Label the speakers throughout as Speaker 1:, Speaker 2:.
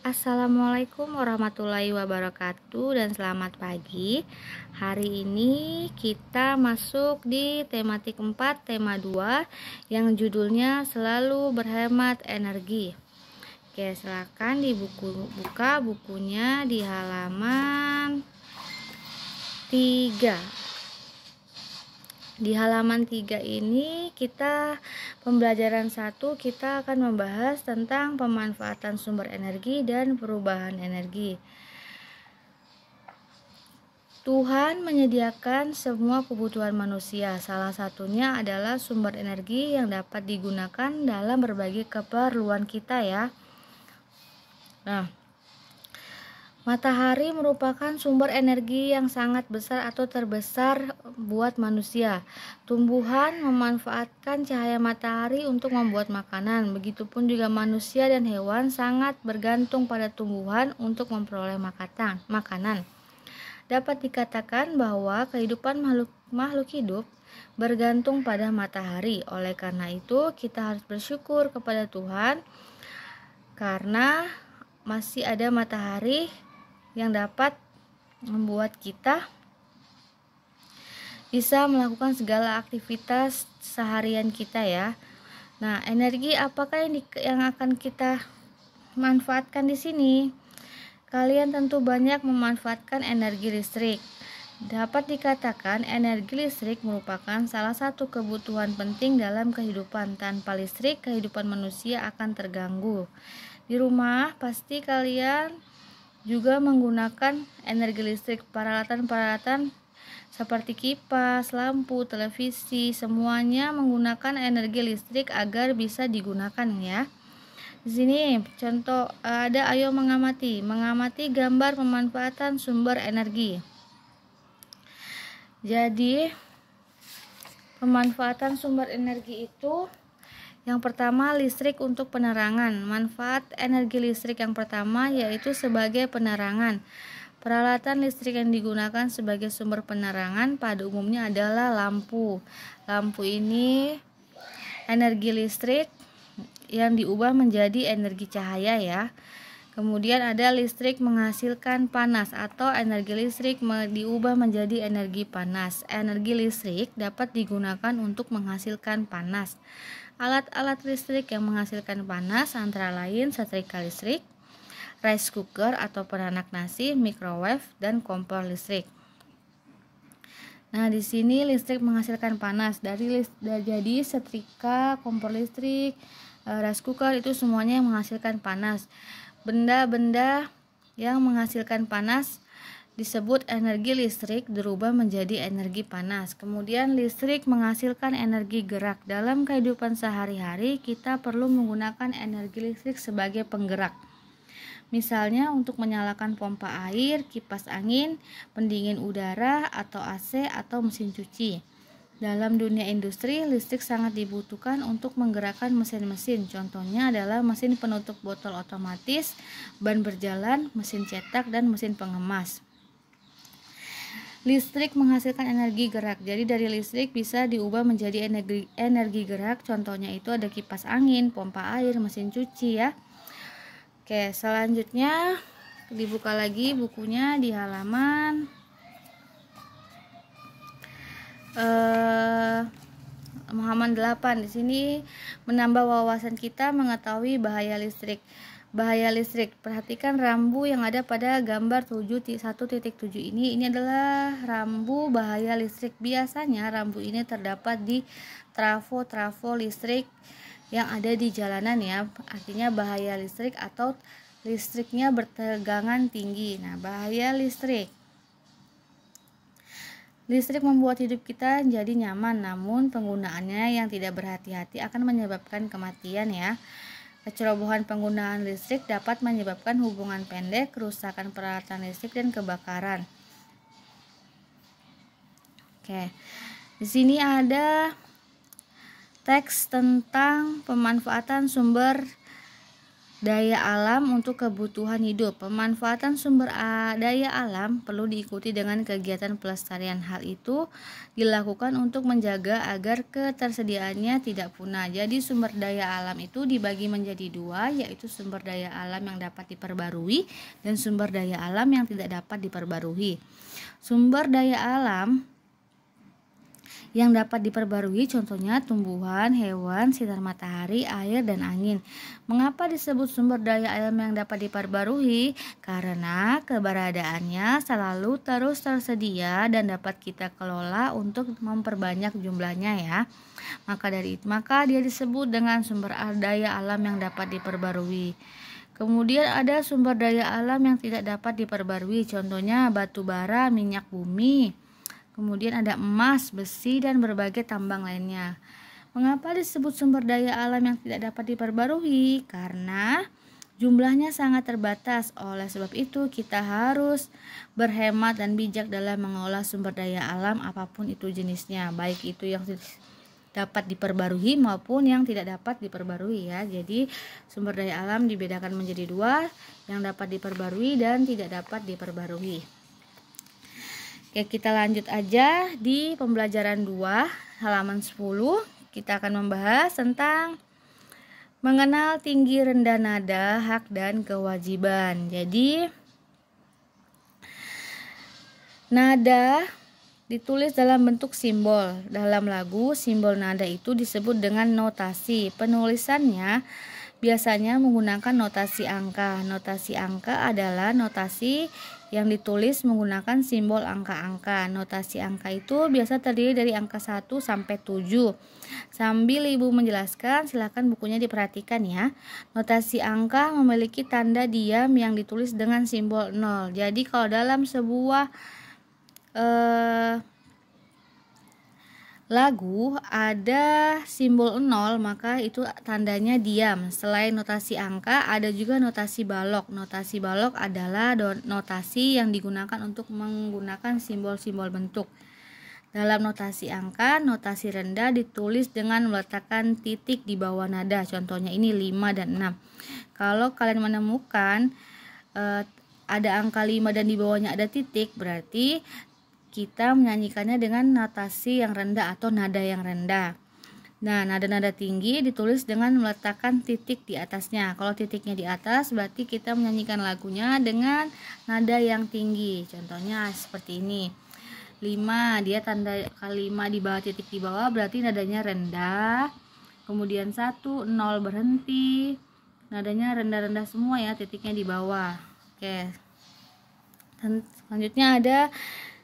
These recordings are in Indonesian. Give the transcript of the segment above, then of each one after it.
Speaker 1: Assalamualaikum warahmatullahi wabarakatuh dan selamat pagi. Hari ini kita masuk di tematik 4, tema 2 yang judulnya selalu berhemat energi. Oke, silakan buka bukunya di halaman 3. Di halaman 3 ini pembelajaran 1 kita akan membahas tentang pemanfaatan sumber energi dan perubahan energi. Tuhan menyediakan semua kebutuhan manusia. Salah satunya adalah sumber energi yang dapat digunakan dalam berbagai keperluan kita ya. Nah, matahari merupakan sumber energi yang sangat besar atau terbesar buat manusia. Tumbuhan memanfaatkan cahaya matahari untuk membuat makanan. Begitupun juga manusia dan hewan sangat bergantung pada tumbuhan untuk memperoleh makanan. Dapat dikatakan bahwa kehidupan makhluk hidup bergantung pada matahari. Oleh karena itu, kita harus bersyukur kepada Tuhan karena masih ada matahari yang dapat membuat kita bisa melakukan segala aktivitas seharian kita ya. Nah, energi apakah yang akan kita manfaatkan di sini? Kalian tentu banyak memanfaatkan energi listrik. Dapat dikatakan energi listrik merupakan salah satu kebutuhan penting dalam kehidupan. Tanpa listrik, kehidupan manusia akan terganggu. Di rumah pasti kalian juga menggunakan energi listrik. Peralatan-peralatan seperti kipas, lampu, televisi, semuanya menggunakan energi listrik agar bisa digunakan ya. Di sini contoh ada ayo mengamati gambar pemanfaatan sumber energi. Jadi pemanfaatan sumber energi itu yang pertama, listrik untuk penerangan. Manfaat energi listrik yang pertama yaitu sebagai penerangan. Peralatan listrik yang digunakan sebagai sumber penerangan pada umumnya adalah lampu. Lampu ini energi listrik yang diubah menjadi energi cahaya ya. Kemudian ada listrik menghasilkan panas atau energi listrik diubah menjadi energi panas. Energi listrik dapat digunakan untuk menghasilkan panas. Alat-alat listrik yang menghasilkan panas antara lain setrika listrik, rice cooker atau penanak nasi, microwave, dan kompor listrik. Nah, di sini listrik menghasilkan panas jadi setrika, kompor listrik, rice cooker itu semuanya yang menghasilkan panas. Benda-benda yang menghasilkan panas disebut energi listrik dirubah menjadi energi panas. Kemudian listrik menghasilkan energi gerak. Dalam kehidupan sehari-hari kita perlu menggunakan energi listrik sebagai penggerak. Misalnya untuk menyalakan pompa air, kipas angin, pendingin udara atau AC atau mesin cuci. Dalam dunia industri, listrik sangat dibutuhkan untuk menggerakkan mesin-mesin. Contohnya adalah mesin penutup botol otomatis, ban berjalan, mesin cetak, dan mesin pengemas. Listrik menghasilkan energi gerak. Jadi dari listrik bisa diubah menjadi energi gerak. Contohnya itu ada kipas angin, pompa air, mesin cuci ya. Oke, selanjutnya dibuka lagi bukunya di halaman halaman 8. Di sini menambah wawasan kita mengetahui bahaya listrik. Bahaya listrik. Perhatikan rambu yang ada pada gambar 1.7 ini. Ini adalah rambu bahaya listrik. Biasanya rambu ini terdapat di trafo listrik yang ada di jalanan ya. Artinya bahaya listrik atau listriknya bertegangan tinggi. Nah, bahaya listrik. Listrik membuat hidup kita jadi nyaman, namun penggunaannya yang tidak berhati-hati akan menyebabkan kematian ya. Kecerobohan penggunaan listrik dapat menyebabkan hubungan pendek, kerusakan peralatan listrik, dan kebakaran. Oke, di sini ada teks tentang pemanfaatan sumber daya alam untuk kebutuhan hidup. Pemanfaatan sumber daya alam perlu diikuti dengan kegiatan pelestarian. Hal itu dilakukan untuk menjaga agar ketersediaannya tidak punah. Jadi sumber daya alam itu dibagi menjadi dua, yaitu sumber daya alam yang dapat diperbarui dan sumber daya alam yang tidak dapat diperbarui. Sumber daya alam yang dapat diperbarui contohnya tumbuhan, hewan, sinar matahari, air, dan angin. Mengapa disebut sumber daya alam yang dapat diperbarui? Karena keberadaannya selalu terus tersedia dan dapat kita kelola untuk memperbanyak jumlahnya ya. Maka dia disebut dengan sumber daya alam yang dapat diperbarui. Kemudian ada sumber daya alam yang tidak dapat diperbarui, contohnya batu bara, minyak bumi. Kemudian ada emas, besi, dan berbagai tambang lainnya. Mengapa disebut sumber daya alam yang tidak dapat diperbarui? Karena jumlahnya sangat terbatas. Oleh sebab itu, kita harus berhemat dan bijak dalam mengolah sumber daya alam apapun itu jenisnya, baik itu yang dapat diperbarui maupun yang tidak dapat diperbarui ya. Jadi sumber daya alam dibedakan menjadi dua, yang dapat diperbarui dan tidak dapat diperbarui. Oke, kita lanjut aja di pembelajaran 2 halaman 10. Kita akan membahas tentang mengenal tinggi rendah nada, hak dan kewajiban. Jadi nada ditulis dalam bentuk simbol. Dalam lagu, simbol nada itu disebut dengan notasi. Penulisannya biasanya menggunakan notasi angka. Notasi angka adalah notasi yang ditulis menggunakan simbol angka-angka. Notasi angka itu biasa terdiri dari angka 1 sampai 7. Sambil Ibu menjelaskan, silakan bukunya diperhatikan ya. Notasi angka memiliki tanda diam yang ditulis dengan simbol 0. Jadi kalau dalam sebuah lagu ada simbol 0, maka itu tandanya diam. Selain notasi angka, ada juga notasi balok. Notasi balok adalah notasi yang digunakan untuk menggunakan simbol-simbol bentuk. Dalam notasi angka, notasi rendah ditulis dengan meletakkan titik di bawah nada. Contohnya ini 5 dan 6. Kalau kalian menemukan ada angka 5 dan di bawahnya ada titik, berarti kita menyanyikannya dengan notasi yang rendah atau nada yang rendah. Nah, nada-nada tinggi ditulis dengan meletakkan titik di atasnya. Kalau titiknya di atas, berarti kita menyanyikan lagunya dengan nada yang tinggi. Contohnya seperti ini. 5, dia tanda kalimat di bawah, titik di bawah, berarti nadanya rendah. Kemudian 1, 0 berhenti. Nadanya rendah-rendah semua ya, titiknya di bawah. Oke. Selanjutnya ada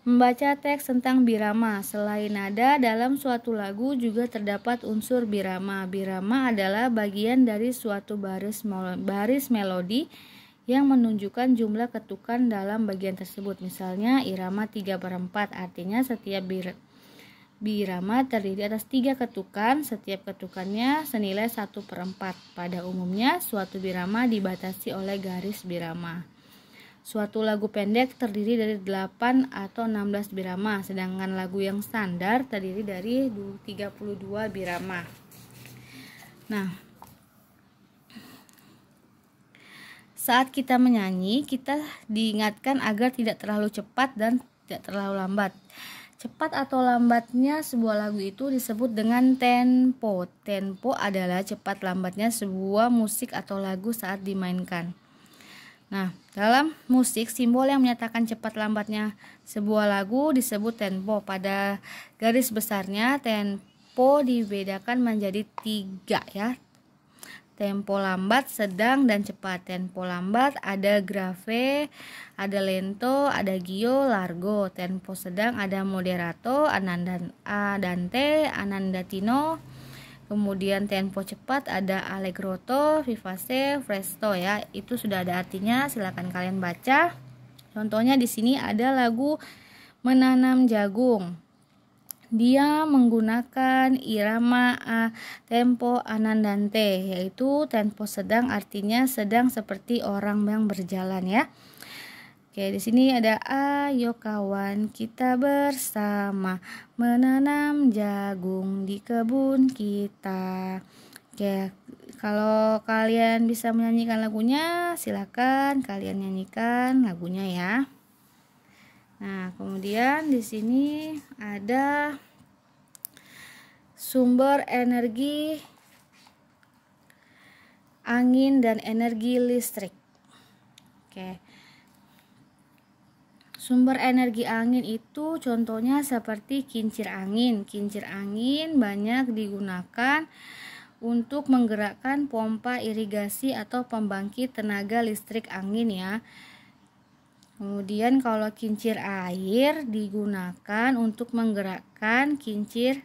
Speaker 1: membaca teks tentang birama. Selain nada, dalam suatu lagu juga terdapat unsur birama. Birama adalah bagian dari suatu baris melodi yang menunjukkan jumlah ketukan dalam bagian tersebut. Misalnya irama 3/4, artinya setiap birama terdiri atas 3 ketukan, setiap ketukannya senilai 1/4. Pada umumnya, suatu birama dibatasi oleh garis birama. Suatu lagu pendek terdiri dari 8 atau 16 birama, sedangkan lagu yang standar terdiri dari 32 birama. Nah, saat kita menyanyi, kita diingatkan agar tidak terlalu cepat dan tidak terlalu lambat. Cepat atau lambatnya sebuah lagu itu disebut dengan tempo. Tempo adalah cepat lambatnya sebuah musik atau lagu saat dimainkan. Nah, dalam musik, simbol yang menyatakan cepat lambatnya sebuah lagu disebut tempo. Pada garis besarnya, tempo dibedakan menjadi 3 ya. Tempo lambat, sedang, dan cepat. Tempo lambat ada grave, ada lento, ada gio, largo. Tempo sedang ada moderato, andante, anandatino. Kemudian tempo cepat ada allegretto, vivace, presto ya. Itu sudah ada artinya, silakan kalian baca. Contohnya di sini ada lagu Menanam Jagung. Dia menggunakan irama tempo andante, yaitu tempo sedang, artinya sedang seperti orang yang berjalan ya. Oke, di sini ada ayo kawan kita bersama menanam jagung di kebun kita. Oke, Kalau kalian bisa menyanyikan lagunya, silakan kalian nyanyikan lagunya ya. Nah, kemudian di sini ada sumber energi angin dan energi listrik. Oke. Sumber energi angin itu contohnya seperti kincir angin. Kincir angin banyak digunakan untuk menggerakkan pompa irigasi atau pembangkit tenaga listrik angin ya. Kemudian kalau kincir air digunakan untuk menggerakkan kincir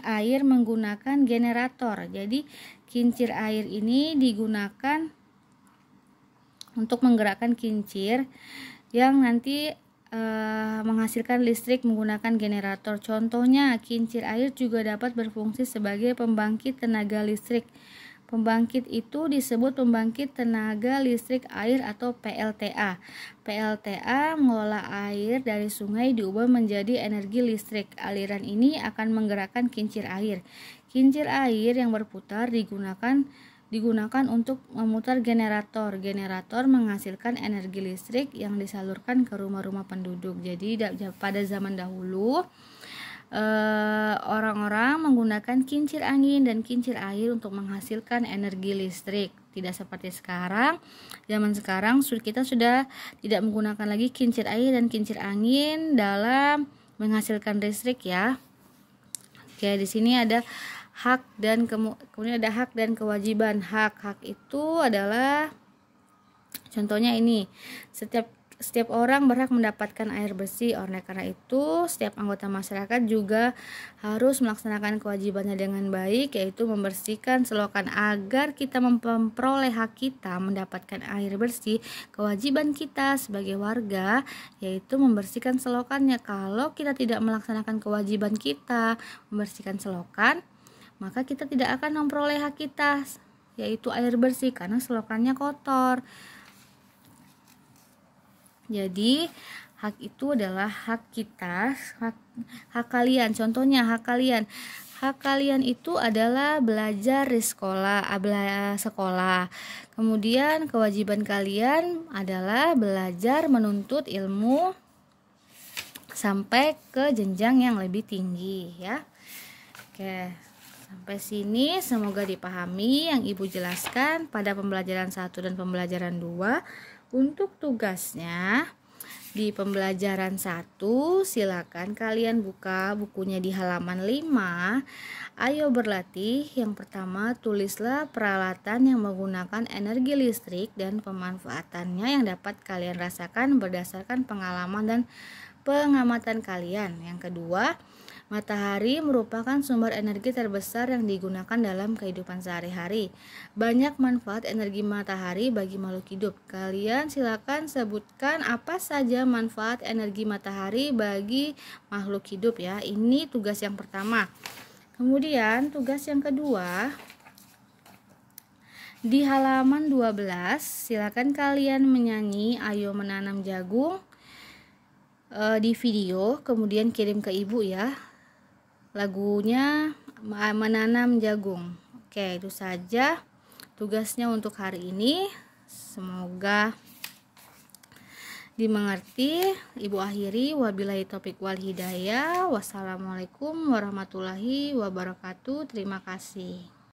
Speaker 1: air menggunakan generator. Jadi kincir air ini digunakan untuk menggerakkan kincir yang nanti menghasilkan listrik menggunakan generator. Contohnya, kincir air juga dapat berfungsi sebagai pembangkit tenaga listrik. Pembangkit itu disebut pembangkit tenaga listrik air atau PLTA. PLTA mengolah air dari sungai diubah menjadi energi listrik. Aliran ini akan menggerakkan kincir air. Kincir air yang berputar digunakan untuk memutar generator. Generator menghasilkan energi listrik yang disalurkan ke rumah-rumah penduduk. Jadi pada zaman dahulu orang-orang menggunakan kincir angin dan kincir air untuk menghasilkan energi listrik. Tidak seperti sekarang. Zaman sekarang kita sudah tidak menggunakan lagi kincir air dan kincir angin dalam menghasilkan listrik ya. Oke, di sini ada hak dan kemudian ada hak dan kewajiban. Hak itu adalah contohnya ini, setiap orang berhak mendapatkan air bersih. Oleh karena itu, setiap anggota masyarakat juga harus melaksanakan kewajibannya dengan baik, yaitu membersihkan selokan. Agar kita memperoleh hak kita mendapatkan air bersih, kewajiban kita sebagai warga yaitu membersihkan selokannya. Kalau kita tidak melaksanakan kewajiban kita membersihkan selokan, maka kita tidak akan memperoleh hak kita, yaitu air bersih, karena selokannya kotor. Jadi hak itu adalah hak kita, hak kalian. Contohnya hak kalian itu adalah belajar di sekolah. Kemudian kewajiban kalian adalah belajar menuntut ilmu sampai ke jenjang yang lebih tinggi ya. Oke. Sampai sini semoga dipahami yang Ibu jelaskan pada pembelajaran 1 dan pembelajaran 2. Untuk tugasnya di pembelajaran 1 silakan kalian buka bukunya di halaman 5. Ayo berlatih. Yang pertama, tulislah peralatan yang menggunakan energi listrik dan pemanfaatannya yang dapat kalian rasakan berdasarkan pengalaman dan pengamatan kalian. Yang kedua, matahari merupakan sumber energi terbesar yang digunakan dalam kehidupan sehari-hari. Banyak manfaat energi matahari bagi makhluk hidup. Kalian silakan sebutkan apa saja manfaat energi matahari bagi makhluk hidup ya. Ini tugas yang pertama. Kemudian tugas yang kedua, di halaman 12 silakan kalian menyanyi Ayo Menanam Jagung di video, kemudian kirim ke Ibu ya. Lagunya Menanam Jagung. Oke, itu saja tugasnya untuk hari ini. Semoga dimengerti. Ibu akhiri, wabillahi taufik wal hidayah. Wassalamualaikum warahmatullahi wabarakatuh. Terima kasih.